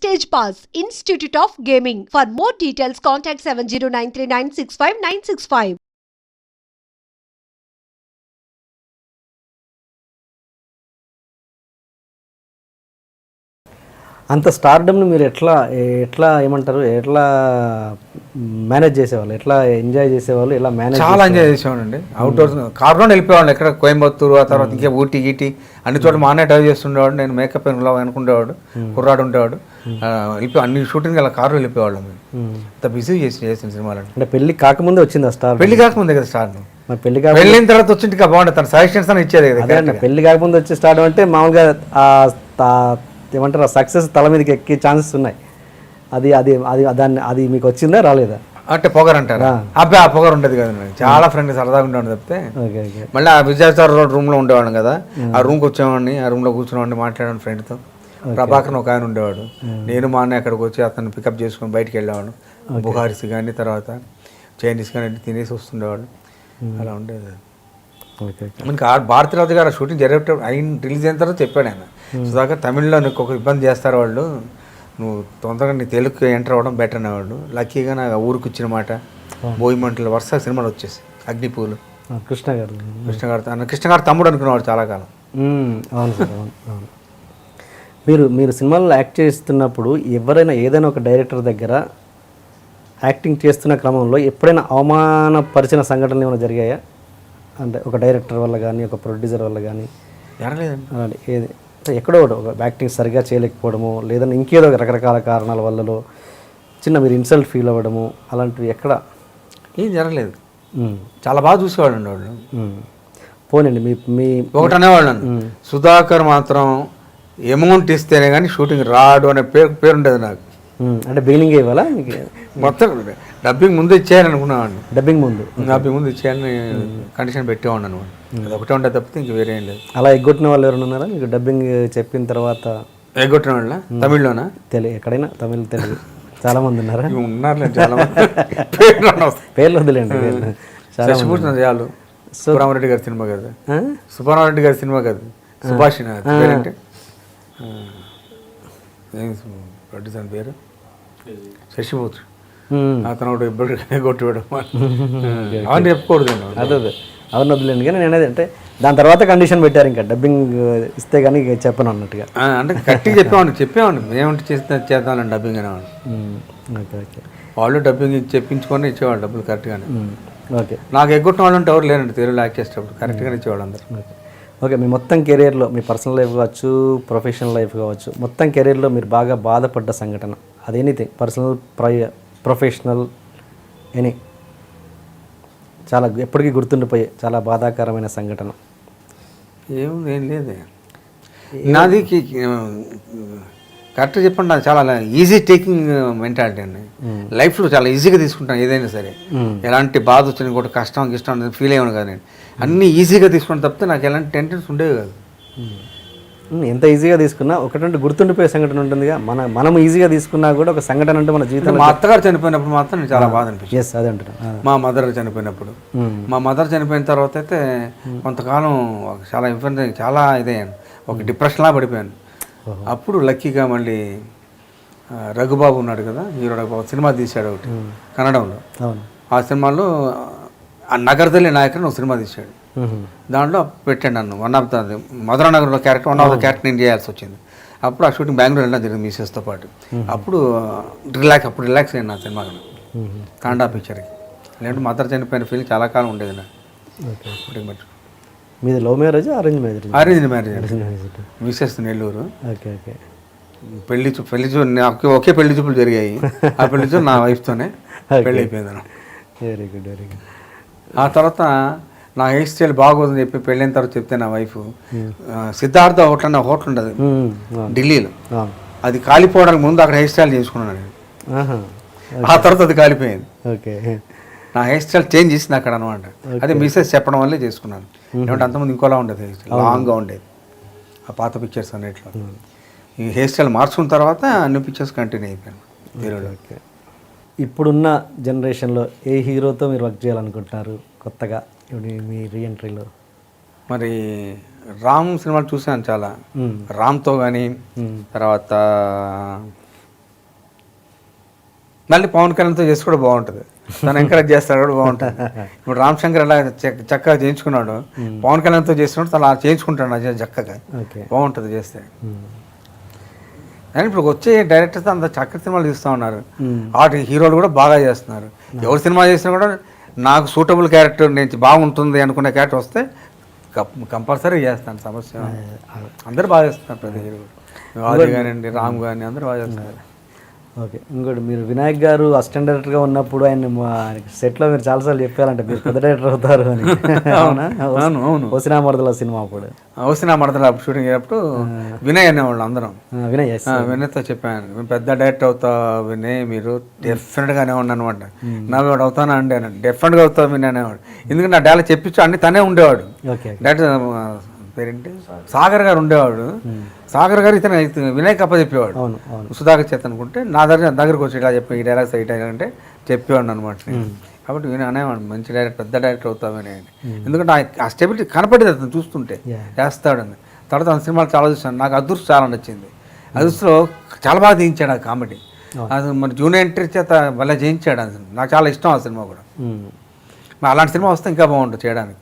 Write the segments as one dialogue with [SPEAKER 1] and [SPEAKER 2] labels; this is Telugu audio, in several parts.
[SPEAKER 1] Stage Pass, Institute of Gaming. For more details, contact 7093965965965.
[SPEAKER 2] అంత స్టార్డమ్ని మీరు ఎట్లా ఎట్లా ఏమంటారు, ఎట్లా మేనేజ్ చేసేవాళ్ళు, ఎట్లా ఎంజాయ్ చేసేవాళ్ళు, ఎలా మేనేజ్?
[SPEAKER 3] చాలా ఎంజాయ్ చేసేవాడండి. అవుట్డోర్స్ కార్ రౌండ్ వెళ్ళిపోయేవాళ్ళు, ఎక్కడ కోయంబత్తూరు, ఆ తర్వాత ఇంకా ఊటీ గీటీ అన్ని చోట్ల మా అన్నయ్య డ్రైవ్ చేస్తుండేవాడు, నేను మేకప్ అనుకునేవాడు, కుర్రాడు ఉండేవాడు. వెళ్ళిపోయి అన్ని షూటింగ్ అలా కారు వెళ్ళిపోయేవాళ్ళం. మేము అంత బిజీ చేసిన సినిమాలు.
[SPEAKER 2] అంటే పెళ్లి కాకముందే వచ్చింది ఆ స్టార్?
[SPEAKER 3] పెళ్లి కాకముందే కదా స్టార్.
[SPEAKER 2] వెళ్ళిన
[SPEAKER 3] తర్వాత వచ్చింది బాగుంటుంది, తన సజెషన్స్ అని ఇచ్చేది కదా.
[SPEAKER 2] పెళ్లి కాకముందు వచ్చే స్టార్ అంటే మామూలుగా ఏమంటారు, సక్సెస్ తల మీదకి ఎక్కే ఛాన్సెస్ ఉన్నాయి. అది అది అది దాన్ని అది మీకు వచ్చిందా రాలేదా?
[SPEAKER 3] అంటే పొగరు అంటారా? అబ్బాయి ఆ పొగరు ఉండేది కదా. చాలా ఫ్రెండ్ సరదాగా ఉండేవాడు తప్పితే. మళ్ళీ ఆ విజయసార్ రోడ్ రూమ్లో ఉండేవాడు కదా, ఆ రూమ్కి వచ్చేవాడిని, ఆ రూమ్లో కూర్చునేవాడిని, మాట్లాడాను ఫ్రెండ్తో. ప్రభాకర్ ఒక ఆయన ఉండేవాడు, నేను మా అన్న అక్కడికి వచ్చి అతను పికప్ చేసుకుని బయటికి వెళ్ళేవాడు. బుహారీస్ కానీ తర్వాత చైనీస్ కానీ తినేసి వస్తుండేవాడు. అలా ఉండేది. ఇంకా భారతీరాజు గారు షూటింగ్ జరిగేటప్పుడు రిలీజ్ అయిన తర్వాత చెప్పాడు ఆయన, సుధాకర్ తమిళ్లో నీకు ఒక ఇబ్బంది చేస్తారు వాళ్ళు, నువ్వు తొందరగా నీ తెలుగుకి ఎంటర్ అవ్వడం బెటర్ అనేవాడు. లక్కీగా నాకు ఊరికి వచ్చిన మాట, బోయిమంటలు వరుస సినిమాలు వచ్చేసి, అగ్నిపూలు, కృష్ణ గారు తమ్ముడు అనుకునేవాడు చాలా కాలం.
[SPEAKER 2] అవును సార్, అవును. మీరు సినిమాల్లో యాక్ట్ చేస్తున్నప్పుడు ఎవరైనా ఏదైనా ఒక డైరెక్టర్ దగ్గర యాక్టింగ్ చేస్తున్న క్రమంలో ఎప్పుడైనా అవమానపరిచిన సంఘటనలు ఏమైనా జరిగాయా? అంటే ఒక డైరెక్టర్ వల్ల కానీ, ఒక ప్రొడ్యూసర్ వల్ల కానీ?
[SPEAKER 3] జరగలేదండి.
[SPEAKER 2] అలాంటి ఏది ఎక్కడో ఒక యాక్టింగ్ సరిగ్గా చేయలేకపోవడము, లేదంటే ఇంకేదో రకరకాల కారణాల వల్లలో చిన్న మీరు ఇన్సల్ట్ ఫీల్ అవ్వడము, అలాంటివి ఎక్కడ
[SPEAKER 3] ఏం జరగలేదు. చాలా బాగా చూసేవాళ్ళు వాళ్ళు.
[SPEAKER 2] పోనండి మీ
[SPEAKER 3] ఒకటి అనేవాళ్ళు, సుధాకర్ మాత్రం అమౌంట్ ఇస్తేనే కానీ షూటింగ్ రాడు అనే పేరు ఉండేది నాకు.
[SPEAKER 2] అంటే బిగినింగ్ ఇవ్వాలా
[SPEAKER 3] మొత్తం డబ్బింగ్ ముందు ఇచ్చేయాలని అనుకున్నాను.
[SPEAKER 2] డబ్బింగ్ ముందు
[SPEAKER 3] ఇచ్చేయాలని కండిషన్ పెట్టేవాడు అనమాట. అది ఒకటే ఉంటే తప్పితే ఇంక వేరే ఏం లేదు.
[SPEAKER 2] అలా ఎగ్గొట్టిన వాళ్ళు ఎవరైనా ఉన్నారా మీకు? డబ్బింగ్ చెప్పిన తర్వాత
[SPEAKER 3] ఎగ్గొట్టిన వాళ్ళ తమిళ్లోనా?
[SPEAKER 2] ఎక్కడైనా తమిళ్ తెలుగు చాలా మంది ఉన్నారా?
[SPEAKER 3] ఉన్నారు చాలా మంది.
[SPEAKER 2] పేర్లు వదిలేండి.
[SPEAKER 3] శశిభూషణ చాలు. సుబ్రహ్మరెడ్డి గారి సినిమా కదా, సుబ్రహ్మరెడ్డి గారి సినిమా కదా, సుభాషిణ పేరంటే ప్రొడ్యూసర్ పేరు శశిభూష్. అతను ఒకటి ఇబ్బంది కొట్టివ్వడం అవన్నీ చెప్పుకూడదు.
[SPEAKER 2] అదే అవన్నీ వదిలేండి. కానీ నేను అంటే దాని తర్వాత కండిషన్ పెట్టారు, ఇంకా డబ్బింగ్ ఇస్తే కానీ చెప్పను అన్నట్టుగా.
[SPEAKER 3] అంటే గట్టిగా చెప్పేవాడిని ఏమంటే చేద్దామని డబ్బింగ్ అనేవాడు.
[SPEAKER 2] Okay okay.
[SPEAKER 3] వాళ్ళు డబ్బింగ్ చెప్పించుకొని ఇచ్చేవాళ్ళు డబ్బులు కరెక్ట్గానే.
[SPEAKER 2] ఓకే.
[SPEAKER 3] నాకు ఎగ్గొట్టిన వాళ్ళు ఉంటే ఎవరు లేరండి తెలుగులో యాక్ట్ చేసేటప్పుడు, కరెక్ట్గానే ఇచ్చేవాళ్ళు అందరు.
[SPEAKER 2] ఓకే. మీ మొత్తం కెరీర్లో, మీ పర్సనల్ లైఫ్ కావచ్చు, ప్రొఫెషనల్ లైఫ్ కావచ్చు, మొత్తం కెరీర్లో మీరు బాగా బాధపడ్డ సంఘటన, అది ఎనీథింగ్, పర్సనల్ ప్రొఫెషనల్ ఎనీ, చాలా ఎప్పటికీ గుర్తుండిపోయే చాలా బాధాకరమైన సంఘటన?
[SPEAKER 3] ఏం లేదే నాది. కరెక్ట్గా చెప్పండి, నాకు చాలా ఈజీ టేకింగ్ మెంటాలిటీ అండి. లైఫ్లో చాలా ఈజీగా తీసుకుంటాను ఏదైనా సరే. ఎలాంటి బాధ వచ్చినా కూడా కష్టం ఫీల్ అయ్యాను కదా నేను. అన్నీ ఈజీగా తీసుకుంటాను తప్పితే నాకు ఎలాంటి టెన్షన్స్ ఉండేవి కాదు.
[SPEAKER 2] ఎంత ఈజీగా తీసుకున్నా ఒకటంటే గుర్తుండిపోయే సంఘటన ఉంటుందిగా. మనం ఈజీగా తీసుకున్నా కూడా ఒక సంఘటన అంటే మన జీవితంలో.
[SPEAKER 3] మా అత్తగారు చనిపోయినప్పుడు మాత్రం నేను చాలా బాధ అనిపించింది.
[SPEAKER 2] ఎస్, అదే అంటున్నా.
[SPEAKER 3] మా మదర్ చనిపోయినప్పుడు, మా మదర్ చనిపోయిన తర్వాత అయితే కొంతకాలం చాలా ఇబ్బంది, చాలా ఇదయ్యాను, ఒక డిప్రెషన్లా పడిపోయాను. అప్పుడు లక్కీగా మళ్ళీ రఘుబాబు ఉన్నాడు కదా, హీరో రఘుబాబు, సినిమా తీశాడు ఒకటి కన్నడంలో. ఆ సినిమాలో ఆ నగరదల్లి నాయకుడు ఒక సినిమా తీశాడు. దాంట్లో పెట్టాడు నన్ను, వన్ ఆఫ్ ద మధురా నగర్లో character, one of the character నేను చేయాల్సి వచ్చింది. అప్పుడు ఆ షూటింగ్ బెంగళూరు వెళ్ళడం జరిగింది మిసెస్తో పాటు. అప్పుడు రిలాక్స్ అయ్యాను నా సినిమాలో, కాండా పిక్చర్కి. లేదంటే మదర్ చనిపోయిన ఫీలింగ్ చాలా కాలం ఉండేది నాకు.
[SPEAKER 2] మీది love marriage, arrange marriage?
[SPEAKER 3] Arrange marriage. Mrs Nellore.
[SPEAKER 2] Okay okay.
[SPEAKER 3] పెళ్లి నాకు ఒకే పెళ్లి చూపులు జరిగాయి. ఆ పెళ్లి చూపు నా వైఫ్తోనే పెళ్ళి అయిపోయింది.
[SPEAKER 2] Very good, very good.
[SPEAKER 3] ఆ తర్వాత నా హెయిర్ స్టైల్ బాగోదని చెప్పి పెళ్ళైన తర్వాత చెప్తే నా వైఫ్, సిద్ధార్థ హోటల్ అనే హోటల్ ఉండదు ఢిల్లీలో, అది కాలిపోవడానికి ముందు అక్కడ హెయిర్ స్టైల్ చేసుకున్నాను నేను. ఆ తర్వాత అది కాలిపోయింది.
[SPEAKER 2] ఓకే.
[SPEAKER 3] నా హెయిర్ స్టైల్ చేంజ్ చేసింది అక్కడ అనమాట. అదే మిసెస్ చెప్పడం వల్లే చేసుకున్నాను. ఏమంటే అంతకుముందు ఇంకోలా ఉండేది హెయిర్ స్టైల్, లాంగ్గా ఉండేది ఆ పాత పిక్చర్స్ అన్నిట్లో. ఈ హెయిర్ స్టైల్ మార్చుకున్న తర్వాత అన్ని పిక్చర్స్ కంటిన్యూ అయిపోయాను హీరోలో.
[SPEAKER 2] ఓకే. ఇప్పుడున్న జనరేషన్లో ఏ హీరోతో మీరు వర్క్ చేయాలనుకుంటున్నారు కొత్తగా మీ రీఎంట్రీలో?
[SPEAKER 3] మరి రామ్ సినిమాలు చూసాను చాలా. రామ్తో కానీ, తర్వాత మళ్ళీ పవన్ కళ్యాణ్తో చేసి కూడా బాగుంటుంది, తను ఎంకరేజ్ చేస్తాడు కూడా బాగుంటుంది. ఇప్పుడు రామ్ శంకర్ ఎలా చక్కగా చేయించుకున్నాడు, పవన్ కళ్యాణ్తో చేస్తున్నాడు, తను అలా చేయించుకుంటాడు చక్కగా, బాగుంటుంది చేస్తే. కానీ ఇప్పుడు వచ్చే డైరెక్టర్స్ అంత చక్కటి సినిమాలు తీస్తూ ఉన్నారు, ఆటి హీరోలు కూడా బాగా చేస్తున్నారు. ఎవరు సినిమా చేసినా కూడా నాకు సూటబుల్ క్యారెక్టర్, నేను బాగుంటుంది అనుకునే క్యారెక్టర్ వస్తే కంపల్సరీ చేస్తాను, సమస్య. అందరూ బాగా చేస్తున్నారు, ప్రతి హీరో ఆది కానివ్వండి, రామ్ కానీ అందరూ బాగా చేస్తున్నారు.
[SPEAKER 2] ఓకే, ఇంకోటి మీరు వినాయక్ గారు అసిస్టెంట్ డైరెక్టర్గా ఉన్నప్పుడు ఆయన సెట్లో మీరు చాలాసార్లు చెప్పారంటే మీరు పెద్ద డైరెక్టర్ అవుతారు అని. అవునా?
[SPEAKER 3] అవును,
[SPEAKER 2] ఓసినా మరదల సినిమా అప్పుడు,
[SPEAKER 3] ఓసినా మరదల షూటింగ్ అయినప్పుడు వినయ్ అనేవాళ్ళు అందరం. వినయ్తో చెప్పాను, మేము పెద్ద డైరెక్టర్ అవుతా వినయ్, మీరు డెఫినెట్గా అనేవాడు అనమాట. నవ్వేవాడు, అవుతానా అండి అని. డెఫినెట్గా అవుతావు వినయ్ అనేవాడు, ఎందుకంటే నా డైలాగ్ చెప్పించు అన్ని తనే ఉండేవాడు. డైరెక్టర్ పేరేంటి సాగర్ గారు ఉండేవాడు, సాగర్ గారు ఇతను వినాయక్ అప్ప చెప్పేవాడు, సుధాకర్ చేత అనుకుంటే నా దగ్గరకు వచ్చి ఇలా చెప్పి ఈ డైలాగ్స్ ఈ డైలాగ్ అంటే చెప్పేవాడు అనమాట. కాబట్టి వినయ్ అనేవాడు, మంచి డైరెక్టర్, పెద్ద డైరెక్టర్ అవుతామని. ఎందుకంటే ఆ స్టెబిలిటీ కనపడేది అతను చూస్తుంటే, చేస్తాడని. తర్వాత ఆ సినిమాలు చాలా చూసాను, నాకు అదృష్టం చాలా నచ్చింది. అదృష్టంలో చాలా బాగా తీయించాడు ఆ కామెడీ, అది మరి జూనియర్ ఎంట్రీ చేత భలే చేయించాడు. అది నాకు చాలా ఇష్టం ఆ సినిమా కూడా. అలాంటి సినిమా వస్తే ఇంకా బాగుంటుంది చేయడానికి.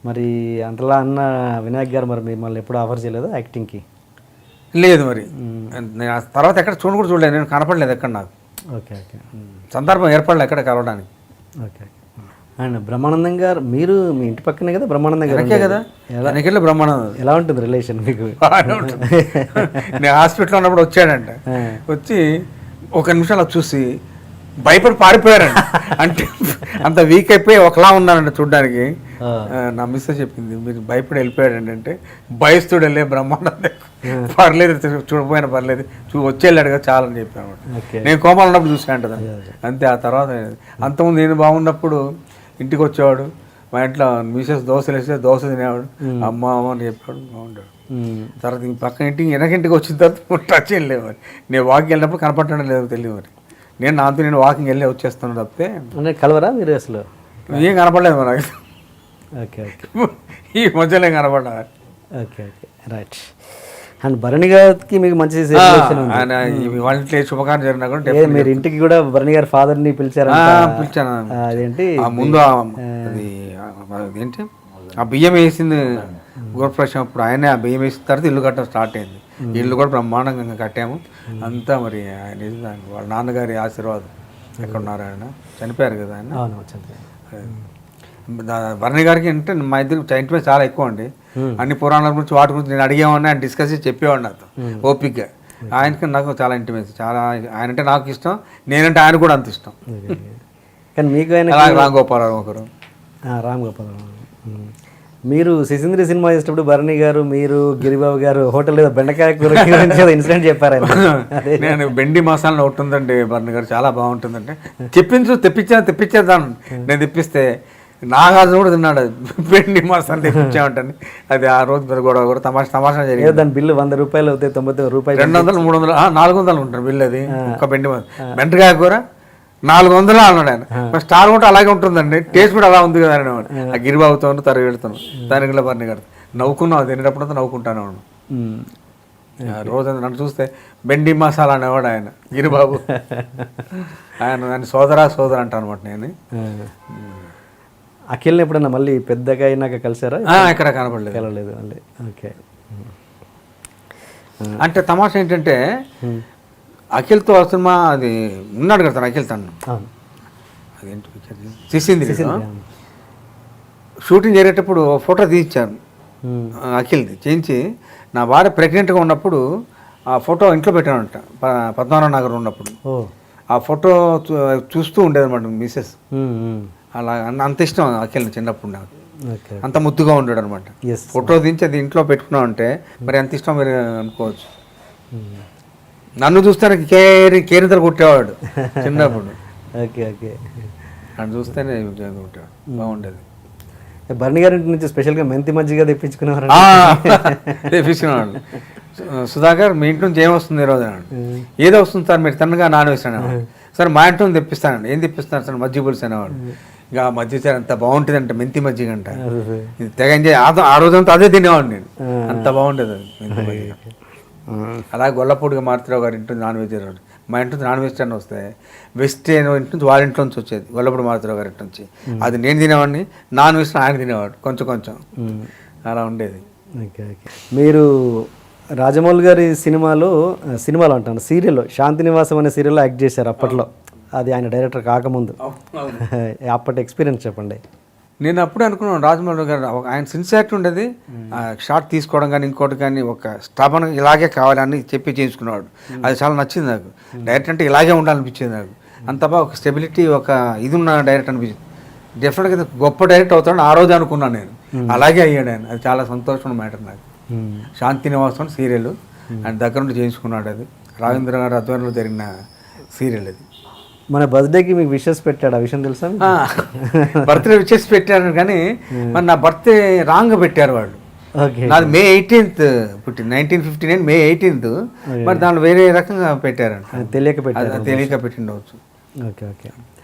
[SPEAKER 2] మరి అంతలా అన్న వినాయక్ గారు మరి మిమ్మల్ని ఎప్పుడు ఆఫర్ చేయలేదు యాక్టింగ్కి?
[SPEAKER 3] లేదు, మరి నేను తర్వాత ఎక్కడ కూడా చూడలేదు, నేను కనపడలేదు ఎక్కడ నాకు.
[SPEAKER 2] ఓకే ఓకే,
[SPEAKER 3] సందర్భం ఏర్పడలేదు ఎక్కడ కలవడానికి.
[SPEAKER 2] ఓకే. అండ్ బ్రహ్మానందం గారు, మీరు మీ ఇంటి పక్కనే కదా బ్రహ్మానందం గారు
[SPEAKER 3] కదా? వెనకెళ్ళి బ్రహ్మానందం.
[SPEAKER 2] ఎలా ఉంటుంది రిలేషన్ మీకు?
[SPEAKER 3] నేను హాస్పిటల్లో ఉన్నప్పుడు వచ్చాడంట, వచ్చి ఒక నిమిషం అలా చూసి భయపడి పారిపోయారండి. అంటే అంత వీక్ అయిపోయి ఒకలా ఉన్నానండి చూడ్డానికి. నా మిస్ చెప్పింది, మీరు భయపడి వెళ్ళిపోయాడండి అంటే, భయస్తుడు వెళ్ళే బ్రహ్మాండం పర్లేదు, చూడపోయినా పర్లేదు, వచ్చేళ్ళాడు కదా చాలా అని చెప్పాను. నేను కోమాలు ఉన్నప్పుడు చూసాను అంతే. ఆ తర్వాత అంతకుముందు నేను బాగున్నప్పుడు ఇంటికి వచ్చేవాడు, మా ఇంట్లో మిసెస్ దోశలు వేస్తే దోశ తినేవాడు, అమ్మ అమ్మ అని చెప్పాడు, బాగుంటాడు. తర్వాత పక్క ఇంటికి వెనకింటికి వచ్చిన తర్వాత టచ్ వెళ్ళలేవు. మరి నేను వాకింగ్ వెళ్ళినప్పుడు కనపడటం లేదు, తెలియదు. మరి నేను వాకింగ్ వెళ్ళి వచ్చేస్తున్నాను తప్పితే
[SPEAKER 2] అంటే కలవరా మీరు అసలు?
[SPEAKER 3] ఏం కనపడలేదు మనకి.
[SPEAKER 2] ఓకే ఓకే,
[SPEAKER 3] ఈ మధ్యలో ఏం కనపడ్డా.
[SPEAKER 2] Okay okay, right. And Bharani గారికి మీకు మంచి
[SPEAKER 3] ఆయన వాళ్ళ ఇంట్లో శుభకార్యం జరిగినా కూడా
[SPEAKER 2] మీరు ఇంటికి కూడా భరణి గారి ఫాదర్ని పిలిచారు?
[SPEAKER 3] పిలిచాను.
[SPEAKER 2] అదేంటి
[SPEAKER 3] ముందు అది ఏంటి ఆ బియ్యం వేసింది గృహప్రవేశం అప్పుడు ఆయనే ఆ బియ్యం వేసిన తర్వాత ఇల్లు కట్టడం స్టార్ట్ అయింది. ఇల్లు కూడా బ్రహ్మాండంగా కట్టాము అంతా. మరి ఆయన వాళ్ళ నాన్నగారి ఆశీర్వాదం. ఎక్కడున్నారు ఆయన? చనిపోయారు కదా ఆయన. భరణి గారికి అంటే మా ఇద్దరు ఇంటిమేట్ చాలా ఎక్కువ అండి. అన్ని పురాణాల గురించి వాటి గురించి నేను అడిగేవాడిని, ఆయన డిస్కస్ చేసి చెప్పేవాడిని నాతో ఓపిక్గా. ఆయనకి నాకు చాలా ఇంటిమేట్, చాలా. ఆయన అంటే నాకు ఇష్టం, నేనంటే ఆయన కూడా అంత ఇష్టం.
[SPEAKER 2] కానీ మీకు ఆయన
[SPEAKER 3] రామ్ గోపాలరావు ఒకరు.
[SPEAKER 2] రామ్ గోపాలరావు. మీరు శిశింద్రి సినిమా చేసేటప్పుడు భరణి గారు, మీరు గిరిబాబు గారు హోటల్ ఏదో బెండకాయ కూర ఇన్సిడెంట్ చెప్పారు.
[SPEAKER 3] నేను బెండి మసాలా ఒకటి ఉందండి, భరణి గారు చాలా బాగుంటుందంటే తెప్పించేదాను. నేను తెప్పిస్తే నాగార్జున కూడా తిన్నాడు, బెండి మసాలా తెప్పించామంటని. అది ఆ రోజు పెద్ద గొడవ కూడా తమాషా జరిగింది.
[SPEAKER 2] దాని బిల్లు 100 రూపాయలు అవుతాయి, 90 రూపాయలు,
[SPEAKER 3] 200, 300, 400 ఉంటారు బిల్లు. అది ఒక బెండకాయ కూర 400 అన్నాడు ఆయన. స్టార్ కూడా అలాగే ఉంటుందండి, టేస్ట్ కూడా అలా ఉంది కదా అనేవాడు. ఆ గిరిబాబుతో తరగ వెళ్తాను దానికి భరణి గారు నవ్వుకున్నావు, తినేటప్పుడు నవ్వుకుంటాను. రోజు నన్ను చూస్తే బెండి మసాలా అనేవాడు ఆయన గిరిబాబు. ఆయన సోదరా అంటాను అనమాట. నేను
[SPEAKER 2] అఖిల్ని ఎప్పుడన్నా మళ్ళీ పెద్దగా అయినాక కలిసారా?
[SPEAKER 3] ఇక్కడ కనపడలేదు.
[SPEAKER 2] మళ్ళీ ఓకే.
[SPEAKER 3] అంటే తమాషా ఏంటంటే అఖిల్తో సినిమా అది ఉన్నాడు కదా అఖిల్ తను, అదేంటి శిశింద్రి షూటింగ్ జరిగేటప్పుడు ఫోటో తీయించాను అఖిల్ది. చేయించి నా భార్య ప్రెగ్నెంట్గా ఉన్నప్పుడు ఆ ఫోటో ఇంట్లో పెట్టానంట, పద్మనాభ నగర్ ఉన్నప్పుడు. ఆ ఫోటో చూస్తూ ఉండేదన్నమాట మిస్సెస్. అలా అంత ఇష్టం అఖిల్ని చిన్నప్పుడు నాకు, అంత ముద్దుగా ఉండడు అనమాట. ఫోటో దించి అది ఇంట్లో పెట్టుకున్నాం అంటే మరి ఎంత ఇష్టం మీరు అనుకోవచ్చు. నన్ను చూస్తే కేరింతలు కొట్టేవాడు చిన్నప్పుడు.
[SPEAKER 2] ఓకే ఓకే,
[SPEAKER 3] నన్ను చూస్తేనే కొట్టేవాడు, బాగుండేది.
[SPEAKER 2] భరణి గారి నుంచి స్పెషల్గా మెంతి మజ్జిగ తెప్పించుకునేవారు.
[SPEAKER 3] తెప్పించుకునేవాడు. సుధాకర్ మీ ఇంటి నుంచి ఏమొస్తుంది ఈరోజు అన్నాడు. ఏదో వస్తుంది సార్, మీరు తిన్నగా నాన్ వెజ్ అనేవాడు. సార్ మా ఇంటి నుంచి తెప్పిస్తానండి. ఏం తెప్పిస్తున్నారు సార్? మజ్జిగ పులుసు అనేవాడు. ఇక మజ్జిగ సార్ అంత బాగుంటుంది అంట, మెంతి మజ్జిగ అంట. తెగ ఎంజాయ్. ఆ రోజంతా అదే తినేవాడు నేను, అంత బాగుండేది అది మెంతి మజ్జిగ. అలాగే గొల్లపూడిగా మారుతిరావు గారి ఇంటి నాన్ వెజ్ మా ఇంటి నుంచి నాన్ వెజిటేరియన్ వస్తే వెజిటేరియన్ ఇంటి నుంచి వాళ్ళ ఇంట్లో నుంచి వచ్చేది, వల్లప్పుడు మారుతారావు గారి ఇంటి నుంచి. అది నేను తినేవాడిని, నాన్ వెజిటేరియన్ ఆయన తినేవాడు కొంచెం కొంచెం, అలా ఉండేది.
[SPEAKER 2] Okay okay. మీరు రాజమౌళి గారి సినిమాలో అంటాను సీరియల్లో శాంతినివాసం అనే సీరియల్లో యాక్ట్ చేశారు అప్పట్లో, అది ఆయన డైరెక్టర్ కాకముందు. అప్పటి ఎక్స్పీరియన్స్ చెప్పండి.
[SPEAKER 3] నేను అప్పుడే అనుకున్నాను రాజమౌళి గారు ఆయన సిన్సియారిటీ ఉండేది, షార్ట్ తీసుకోవడం కానీ ఇంకోటి కానీ ఒక స్థాపన ఇలాగే కావాలని చెప్పి చేయించుకునేవాడు. అది చాలా నచ్చింది నాకు. డైరెక్టర్ అంటే ఇలాగే ఉండాలనిపించింది నాకు. అంత బాగా ఒక స్టెబిలిటీ, ఒక ఇది ఉన్న డైరెక్టర్ అనిపించింది. డెఫినెట్గా గొప్ప డైరెక్టర్ అవుతాడని ఆ రోజు అనుకున్నాను నేను. అలాగే అయ్యాడు ఆయన. అది చాలా సంతోషమైన మ్యాటర్ నాకు. శాంతినివాసం సీరియల్ ఆయన దగ్గర నుండి చేయించుకున్నాడు. అది రాజేంద్ర గారి ఆధ్వర్యంలో జరిగిన సీరియల్ అది.
[SPEAKER 2] మన బర్త్డేకి మీకు విషెస్ పెట్టాడు, ఆ విషయం తెలుసా?
[SPEAKER 3] బర్త్డే విషెస్ పెట్టారు కానీ మరి నా బర్త్డే రాంగ్ పెట్టారు వాళ్ళు. నాది May 18th పుట్టింది, 1959 May 18th. మరి దాంట్లో వేరే రకంగా పెట్టారంట,
[SPEAKER 2] తెలియక
[SPEAKER 3] తెలియక పెట్టిండవచ్చు.
[SPEAKER 2] Okay okay.